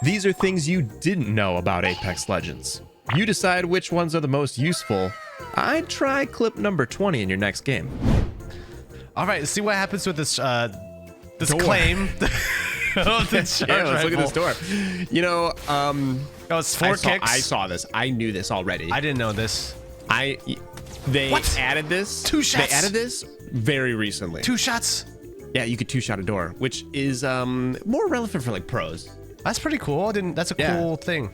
These are things you didn't know about Apex Legends. You decide which ones are the most useful. I'd try clip number 20 in your next game. All right, let's see what happens with this claim. Yeah, let's look at this door. You know, oh, it's 4 kicks. I saw this. I knew this already. I didn't know this. They added this. 2 shots. They added this very recently. 2 shots. Yeah, you could 2-shot a door, which is more relevant for like pros. That's pretty cool. That's a cool thing.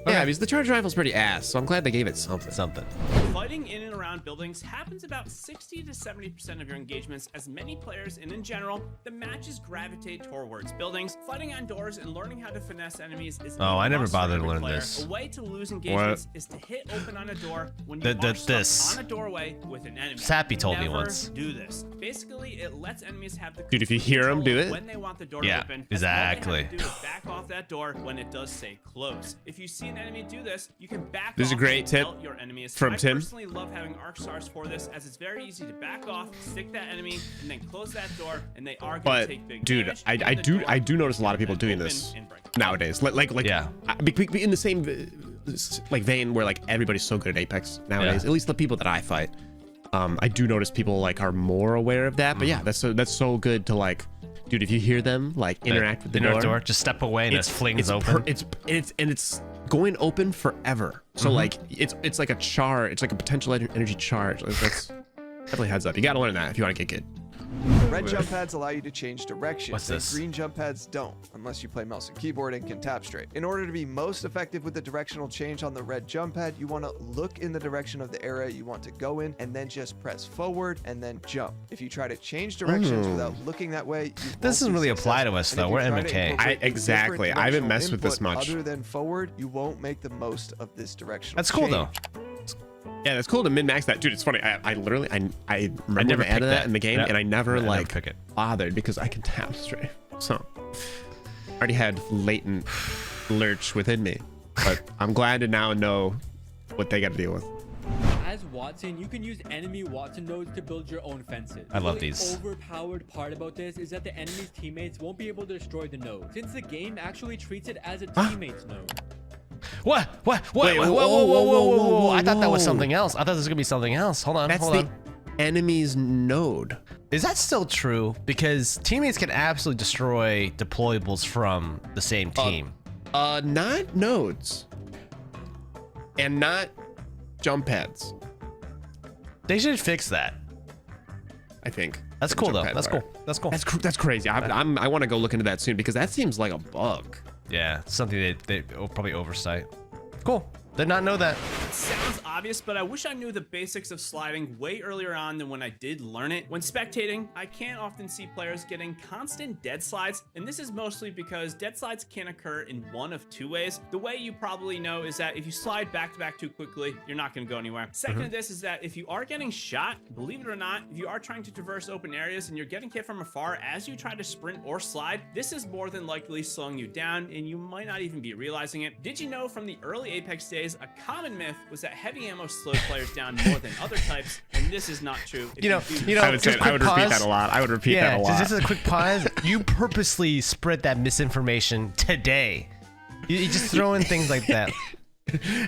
Okay. Yeah, because the charge rifle's pretty ass, so I'm glad they gave it something. Fighting in and around buildings happens about 60 to 70% of your engagements. As many players and in general, the matches gravitate towards buildings. Fighting on doors and learning how to finesse enemies is I never bothered to learn this. A way to lose engagements is to hit open on a door when you are stuck on a doorway with an enemy. Sappy told me Never once. do this. Basically, it lets enemies have the Dude, if you hear them do it, when they want the door to open. Exactly. All they have to do is back off that door when it does say close. If you see an enemy do this, you can back This is off a great and tip tell your enemies. from Tim. I personally love having arc stars for this, as it's very easy to back off, stick that enemy, and then close that door, and they are going to take big damage. I do notice a lot of people doing this nowadays. Like yeah. In the same like vein where like everybody's so good at Apex nowadays. Yeah. At least the people that I fight. I do notice people like are more aware of that. But yeah, that's so good to like, dude. If you hear them like interact with the door, just step away and it flings open. It's going open forever. So like it's like a charge. It's like a potential energy charge. Like, that's definitely heads up. You gotta learn that if you want to get good. Red jump pads allow you to change direction. What's this? Green jump pads don't, unless you play mouse and keyboard and can tap straight. In order to be most effective with the directional change on the red jump pad, you want to look in the direction of the area you want to go in and then just press forward and then jump. If you try to change directions without looking that way, This doesn't really apply to us though. We're MK. Exactly. I haven't messed with this much. Other than forward, you won't make the most of this direction. That's cool though. Yeah, that's cool to min-max that. Dude, it's funny. I literally remember never I added that in the game, and I never never pick it. bothered because I can tap straight. So I already had latent lurch within me, but I'm glad to now know what they got to deal with. As Watson, you can use enemy Watson nodes to build your own fences. I love the these. Overpowered part about this is that the enemy's teammates won't be able to destroy the node, since the game actually treats it as a teammate's node. What? Wait, Whoa. I thought that was something else. I thought this was gonna be something else. Hold on. That's hold the on. enemy's node. Is that still true? Because teammates can absolutely destroy deployables from the same team. Not nodes. And not jump pads. They should fix that. I think. That's cool though. That's cool. That's cool. That's crazy. I want to go look into that soon because that seems like a bug. Yeah, it's something they probably oversight. Cool. Did not know that. It sounds obvious, but I wish I knew the basics of sliding way earlier on than when I did learn it. When spectating, I can't often see players getting constant dead slides, and this is mostly because dead slides can occur in one of 2 ways. The way you probably know is that if you slide back to back too quickly, you're not going to go anywhere. Second to this is that if you are getting shot, believe it or not, if you are trying to traverse open areas and you're getting hit from afar as you try to sprint or slide, this is more than likely slowing you down, and you might not even be realizing it. Did you know from the early Apex days, a common myth was that heavy ammo slowed players down more than other types, and this is not true. You know, I would repeat that a lot. I would repeat that a lot. Just as a quick pause, you purposely spread that misinformation today. You just throw in things like that.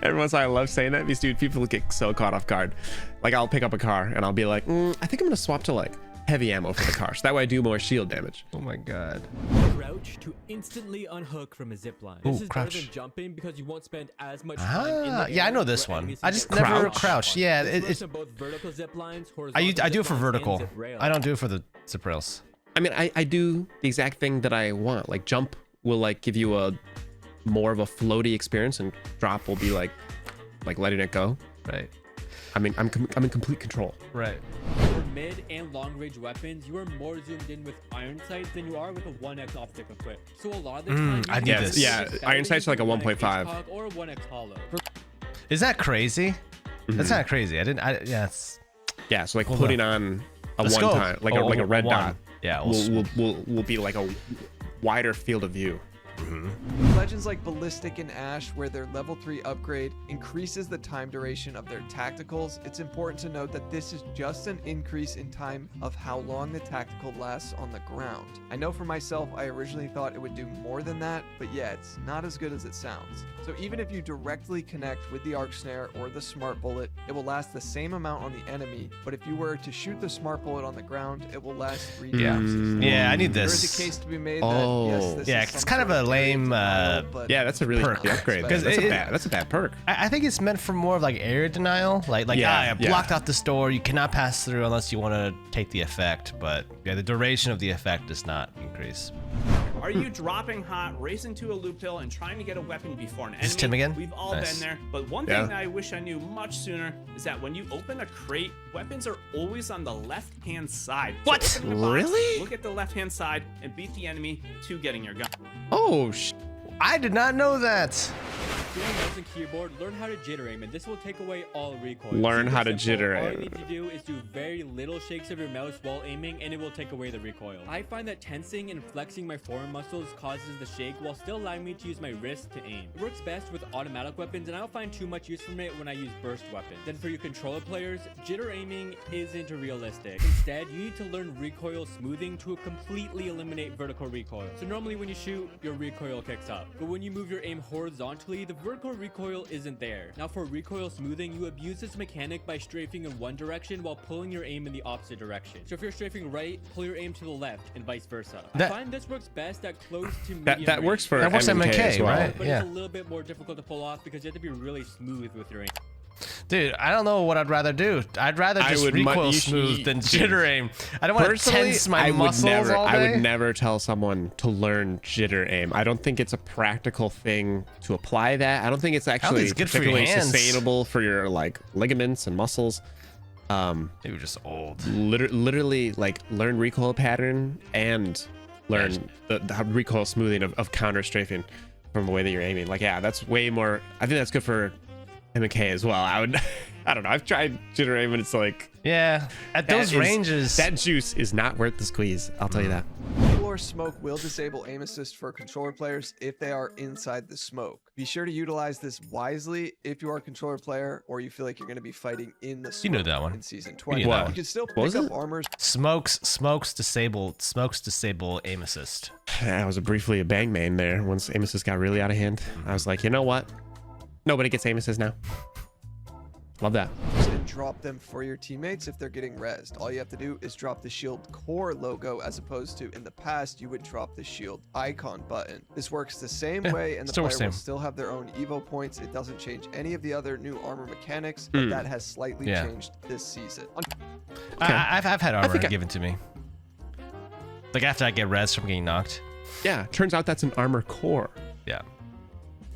Every once in a while, I love saying that because, dude, people get so caught off guard. Like, I'll pick up a car and I'll be like, I think I'm gonna swap to like heavy ammo for the car, so that way I do more shield damage. Oh my god. Crouch to instantly unhook from a zipline. Ooh, This is better crouch. than jumping because you won't spend as much time in the Yeah, I air know this where one. enemies I can just get never crouched. crouch. Yeah, This works it's on both vertical zip lines, I do horizontal it for zip lines, vertical. and zip rails. I don't do it for the zip rails. I mean, I do the exact thing that I want. Like, jump will like give you a more of a floaty experience, and drop will be like letting it go. Right. I mean, I'm in complete control. Right. For mid and long range weapons, you are more zoomed in with iron sights than you are with a 1x optic equipped. So a lot of the time, I you need can this. use Yeah, a better iron sights are like a use 1.5. HCOG or a 1x hollow. Is that crazy? That's not crazy. Yeah, it's Yeah, so like Hold putting on a Let's one go. time, like a red one. dot. Yeah, will be like a wider field of view. legends like Ballistic and Ash, where their level 3 upgrade increases the time duration of their tacticals, it's important to note that this is just an increase in time of how long the tactical lasts on the ground. I know for myself, I originally thought it would do more than that, but yeah, it's not as good as it sounds. So even if you directly connect with the arc snare or the smart bullet, it will last the same amount on the enemy, but if you were to shoot the smart bullet on the ground, it will last 3 times as long. Yeah, I need There this. is a case to be made that, yes, this Yeah, is it's some kind of sort a lame, denial, but Yeah, that's a really Perk. good upgrade. 'Cause That's a bad perk. I think it's meant for more of like area denial. Like Yeah, I blocked out this door. You cannot pass through unless you want to take the effect. But yeah, the duration of the effect does not increase. Are you dropping hot, racing to a loop hill, and trying to get a weapon before an enemy? Is Tim again? We've all Nice. been there. But one Yeah. thing I wish I knew much sooner is that when you open a crate, weapons are always on the left-hand side. So What? open the box, Really? Look at the left-hand side and beat the enemy to getting your gun. Oh, I did not know that. Doing mouse and keyboard, learn how to jitter aim, and this will take away all recoil. Learn Super how to simple. jitter All aim. you need to do is do very little shakes of your mouse while aiming, and it will take away the recoil. I find that tensing and flexing my forearm muscles causes the shake while still allowing me to use my wrist to aim. It works best with automatic weapons, and I don't find too much use from it when I use burst weapons. Then for you controller players, jitter aiming isn't realistic. Instead, you need to learn recoil smoothing to completely eliminate vertical recoil. So normally when you shoot, your recoil kicks up. But when you move your aim horizontally, the vertical recoil isn't there. Now for recoil smoothing, you abuse this mechanic by strafing in one direction while pulling your aim in the opposite direction. So if you're strafing right, pull your aim to the left and vice versa. I find this works best at close to medium that works range. for That works at MK as MK, well. right? But Yeah. it's a little bit more difficult to pull off because you have to be really smooth with your aim. Dude, I don't know what I'd rather do. I'd rather I just would recoil you smooth should- than jitter aim. I don't want to Personally, tense my I would muscles never, all day. I would never tell someone to learn jitter aim. I don't think it's a practical thing to apply that. I don't think it's actually it's good for your particularly hands. sustainable for your like ligaments and muscles. They were just old. Literally, like learn recoil pattern and learn the recoil smoothing of counter strafing from the way that you're aiming. Like, yeah, that's way more. I think that's good for MK as well. I would. I don't know. I've tried jitter aim and it's like Yeah, at those ranges. that juice is not worth the squeeze. I'll tell you that. Or smoke will disable aim assist for controller players if they are inside the smoke. Be sure to utilize this wisely if you are a controller player or you feel like you're going to be fighting in the smoke. You know that one. In season 20. knew that You one. can still What was pick up it? armor. Smokes disable aim assist. I was briefly a bang man there once aim assist got really out of hand. I was like, you know what? Nobody gets aim assist now. Love that. And drop them for your teammates if they're getting rezzed. All you have to do is drop the shield core logo as opposed to in the past you would drop the shield icon button. This works the same way and the still player works will same. still have their own evo points. It doesn't change any of the other new armor mechanics, but that has slightly Yeah. changed this season. I've had armor think I- given to me. Like after I get res from getting knocked. Yeah, turns out that's an armor core Yeah.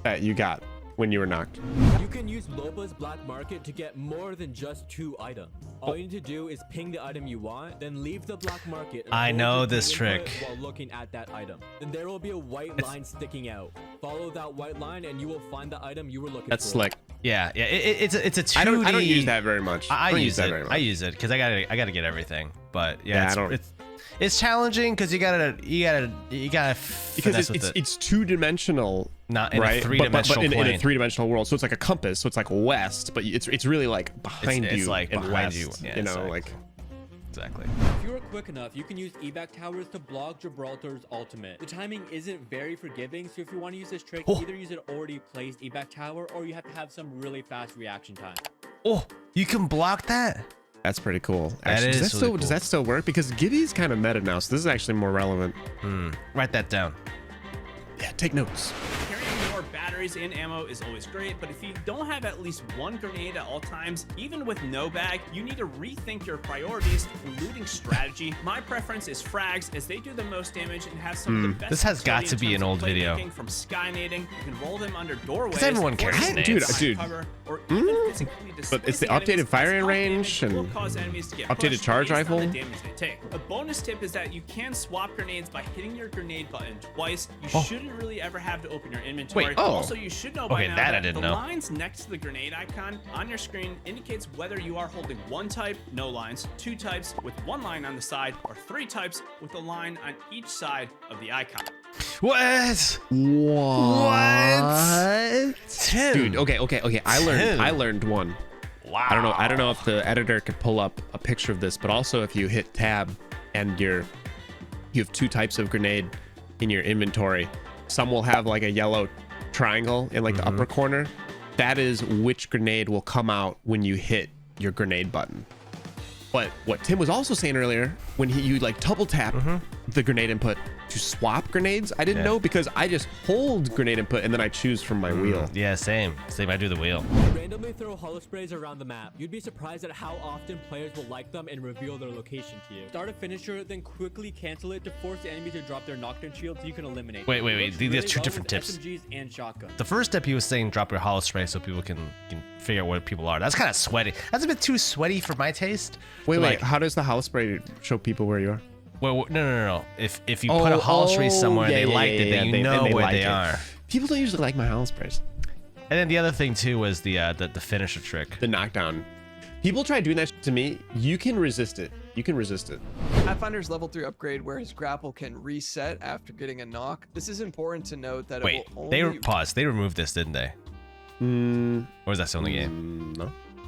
that you got when you were knocked. You can use Loba's Black Market to get more than just 2 items. All you need to do is ping the item you want, then leave the Black Market. And I hold know your this ping input trick. while looking at that item. Then there will be a white line sticking out. Follow that white line and you will find the item you were looking That's for. slick. Yeah. It's a 2D. I don't use that very much. I don't use that it. very much. I use it because I gotta get everything. But Yeah, yeah, I don't- it's challenging because you gotta because finesse with it. it's two-dimensional, Not in a right? three-dimensional but in a plane. three-dimensional world. So it's like a compass. So it's like west, but it's really like behind It's you, like and behind west, you. Yeah, you know, exactly. like Exactly. If you are quick enough, you can use evac towers to block Gibraltar's ultimate. The timing isn't very forgiving, so if you want to use this trick, either use an already placed evac tower or you have to have some really fast reaction time. Oh, you can block that. that's pretty cool. That Actually, is does really does cool. that still work? Because Gibby's kind of meta now, so this is actually more relevant. Write that down. Yeah, take notes. Carrying more batteries and ammo is always great, but if you don't have at least one grenade at all times, even with no bag, you need to rethink your priorities and looting strategy. My preference is frags, as they do the most damage and have some of the best. This has got utility to in be terms an of old video. playmaking. From skynading, you can roll them under doorways. 'Cause everyone or carries sit nades. behind Dude. cover, or even physically But it's the displacing updated enemies, firing as health range damage will and cause enemies to get updated pushed charge based on the rifle. damage they take. A bonus tip is that you can swap grenades by hitting your grenade button twice. You shouldn't really ever have to open your inventory. Wait, oh. Also, you should know by Okay, now that I didn't the know. lines next to the grenade icon on your screen indicates whether you are holding one type, no lines, two types with one line on the side, or three types with a line on each side of the icon. What? What? Tim. Dude, okay. I learned one. Wow. I don't know if the editor could pull up a picture of this, but also if you hit tab and you have 2 types of grenade in your inventory, some will have like a yellow triangle in like the upper corner. That is which grenade will come out when you hit your grenade button. But what Tim was also saying earlier, when you like double tap the grenade input to swap grenades, I didn't know, because I just hold grenade input and then I choose from my wheel. Yeah, same. I do the wheel. Randomly throw holo sprays around the map. You'd be surprised at how often players will like them and reveal their location to you. Start a finisher, then quickly cancel it to force the enemy to drop their knockdown shield so you can eliminate them. Wait. These are 2 different tips. SMGs and shotguns. The first step he was saying, drop your holo spray so people can figure out where people are. That's kind of sweaty. That's a bit too sweaty for my taste. Wait, Like, how does the house spray show people where you are? well, no. If you put a holo spray somewhere, they liked it, then you know where they are. People don't usually like my house sprays. And then the other thing too was the finisher trick. The knockdown. People try doing that to me. You can resist it. Pathfinder's level 3 upgrade where his grapple can reset after getting a knock. This is important to note that Wait, it will only... They removed this, didn't they? Or was that still in the game? No.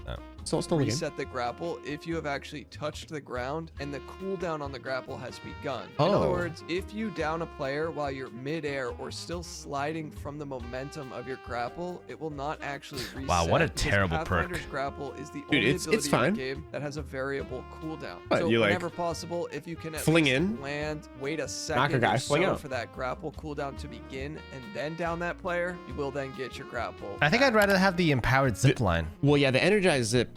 No. Still in the game. reset the grapple if you have actually touched the ground and the cooldown on the grapple has begun. In Oh. other words, if you down a player while you're midair or still sliding from the momentum of your grapple, it will not actually reset. Wow, what a because terrible perk. Pathfinder's grapple is the Dude, only it's ability fine. in the game that has a variable cooldown. What, So you, like, whenever possible, if you can at fling least in, land, wait a second guy, or fling so out. for that grapple cooldown to begin, and then down that player, you will then get your grapple. I think I'd rather have the empowered zip line. Well, yeah, the energized zip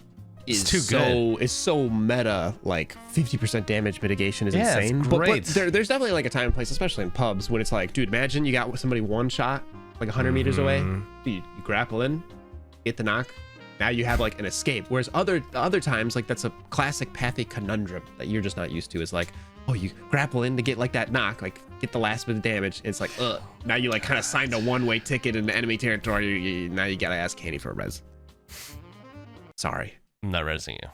is too good. Is so meta. Like 50% damage mitigation is Yeah, it's insane. great. But there's definitely like a time and place, especially in pubs, when it's like, dude, imagine you got somebody one shot like 100 meters away. You grapple in, get the knock. Now you have like an escape. Whereas other times, like that's a classic pathy conundrum that you're just not used to. Is like, oh, you grapple in to get like that knock, like get the last bit of damage. And it's like, ugh. Now you like kind of signed a one-way ticket into enemy territory. Now you gotta ask Kandy for a res. Sorry. I'm not resing you.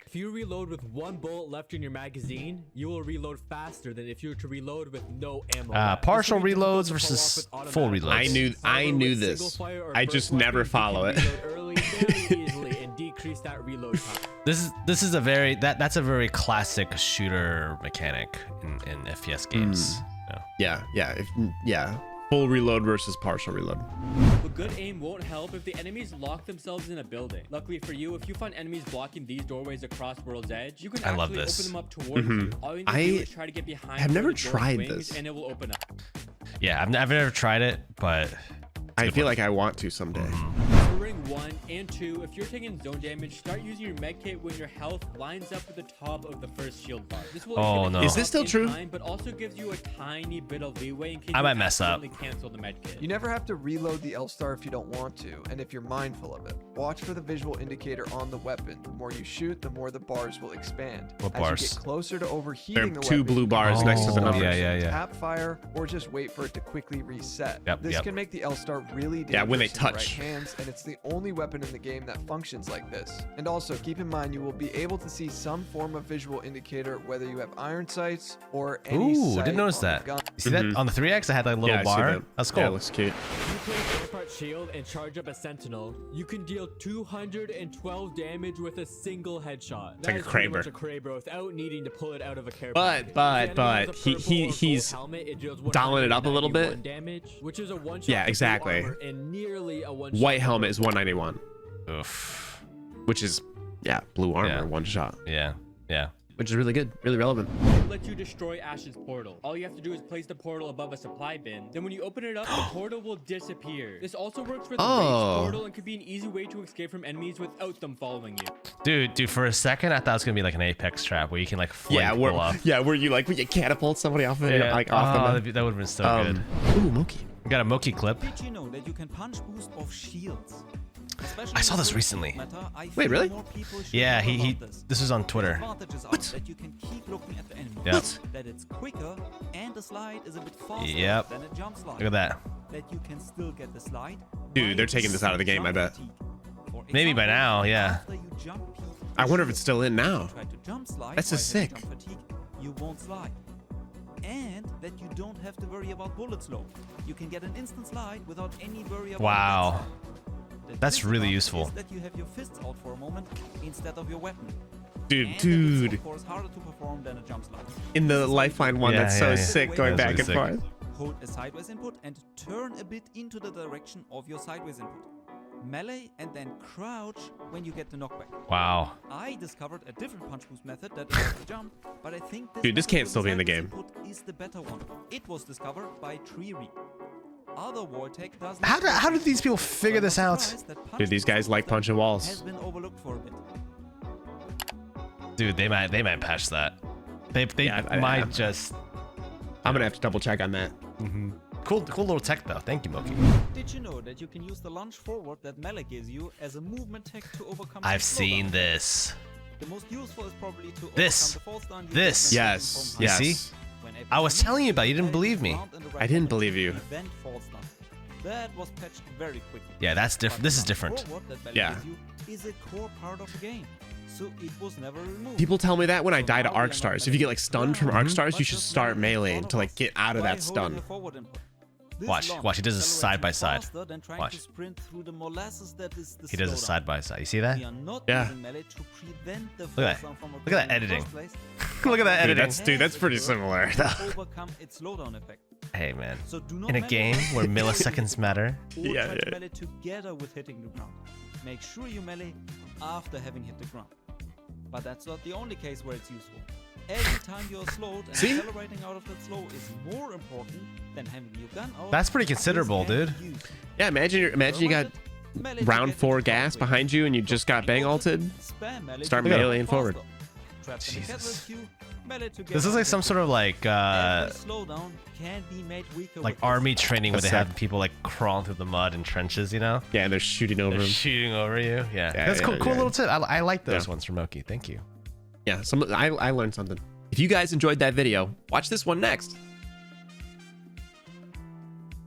If you reload with 1 bullet left in your magazine, you will reload faster than if you were to reload with no ammo left. Partial This will be reloads difficult to pull off versus with full automatic reloads. I However, knew with this. single fire or I burst just never weapons, you follow can it. reload early very easily and decrease that reload time. This is a very that's a very classic shooter mechanic in FPS games. Yeah. Full reload versus partial reload. But good aim won't help if the enemies lock themselves in a building. Luckily for you, if you find enemies blocking these doorways across World's Edge, you can I love actually this. open them up towards you. All you need to do is try to get behind have where never the door tried swings this. and it will open up. Yeah, I've never tried it, but I feel like I want to someday. For ring 1 and 2, if you're taking zone damage, start using your medkit when your health lines up with the top of the first shield bar. This will Oh, inhibit no. the Is this drop still in true? time, but also gives you a tiny bit of leeway in case I you might mess up. accidentally cancel the medkit. You never have to reload the L-Star if you don't want to, and if you're mindful of it. Watch for the visual indicator on the weapon. The more you shoot, the more the bars will expand. What As bars? you get closer to There overheating are the 2 weapon, blue bars Oh, next to the numbers. yeah. tap fire, or just wait for it to quickly reset. Yep, This yep. can make the L-Star really dangerous Yeah, when they in the touch. right hands, and it's the only weapon in the game that functions like this. And also, keep in mind you will be able to see some form of visual indicator whether you have iron sights or any Ooh, sight didn't notice on the that. gun. You see that on the 3X? I had like a little Yeah, I see bar. that. That's cool. Yeah, it looks cute. You place Rampart Shield and charge up a Sentinel, you can deal 212 damage with a single headshot. like a That is pretty Kraber. much a Kraber without needing to pull it out of a care But- pack. If the enemy but has a purple or gold he's helmet, it deals dialing it up a little bit. 191 damage, which is a one-shot Yeah, to blue exactly. armor and nearly a one-shot White to helmet is purple. 191, Oof. which is blue armor, Yeah. one shot, Yeah. which is really good, really relevant. It lets you destroy Ash's portal. All you have to do is place the portal above a supply bin. Then when you open it up, the portal will disappear. This also works for the Oh. rage portal and could be an easy way to escape from enemies without them following you. Dude, for a second I thought it was gonna be like an Apex trap where you can like flank Yeah, pull up. where you like when you catapult somebody off of like off Oh, the that would have been so map. good. Ooh, Moki. We got a Moki clip. Did you know that you can punch boost off shields? I saw this recently. Wait, really? Yeah, he this was on Twitter. Advantages are that you can keep looking at the enemy. Yep. That it's quicker and the slide is a bit faster Yep. than a jump slide. Look at that. That you can still get the slide. Dude, while they're taking this out of the game, I bet. jump fatigue. For Maybe by example, now, yeah. after you jump peak I wonder if shield, it's still in now. try to jump slide That's just while having sick. jump fatigue, you won't slide. and that you don't have to worry about bullet slope. You can get an instant slide without any worry about Wow. the headset. That's really disadvantage useful. is that you have your fists out for a moment instead of your weapon. Dude, And it is, dude. of course, harder to perform than a jump slide. In the Lifeline one, Yeah, that's yeah, so yeah. sick going That's back and really forth. Hold a sideways input and turn a bit into the direction of your sideways input. Melee and then crouch when you get the knockback. Wow. I discovered a different punch boost method that is the jump, but I think Dude, this method can't with still be in the sideways game. input is the better one. It was discovered by Tree. Other wall tech does How did these people figure this out? Dude, these guys like punching has walls. been overlooked for a bit. Dude, they might patch that. They Yeah, I- might just. I'm gonna have to double check on that. Cool little tech though. Thank you, Moki. Did you know that you can use the lunge forward that Melee gives you as a movement tech to overcome I've some slowdown? seen this. The most useful is probably to This. overcome the false down you This. get when Yes, shooting from yes. high. See? When able I to was move, telling you about it, you didn't Melee believe is me. round and the I right didn't button believe you. prevent false down. That was patched very quickly. Yeah, that's different. But This the is lunge different. forward that Melee Yeah. gives you is a core part of the game, so it was never removed. People tell me that when I So die to now we are arc not stars. If you get like stunned from arc stars, but you should just start melee in meleeing front to of like us get out of by that holding stun. a forward input. This Watch, launch watch, he does a accelerates side by you side. faster than trying Watch. to sprint through the molasses that is the He does a slowdown. side by side. You see that? We are not Yeah. using melee to prevent the Look at false down from Look at that occurring in the editing. first place, Look at that Dude, editing. that's pretty similar. to overcome its slowdown effect. Hey man. So do not In a melee game where milliseconds matter. or Yeah, try to yeah. melee together with hitting the ground. Make sure you melee after having hit the ground. But that's not the only case where it's useful. Every time you're slowed and See? accelerating out of that slow is more important than having your gun out. That's pretty considerable, is dude. hand used. Yeah, imagine you got Melee to round get 4 into gas conflict. behind you and you just got bang ulted. Spam melee Start to get meleeing faster. forward. Trapped in a cat Jesus. rescue, melee to get This is out like of some it. sort of like Every slowdown can be made weaker like with army this. training where they That's have people like crawling through the mud and trenches, you know? Yeah, and they're shooting over They're him. shooting over you. Yeah. Yeah, That's cool. yeah, Cool yeah. little tip. I like those Yeah. ones from Moki. Thank you. Yeah, I learned something. If you guys enjoyed that video, watch this one next.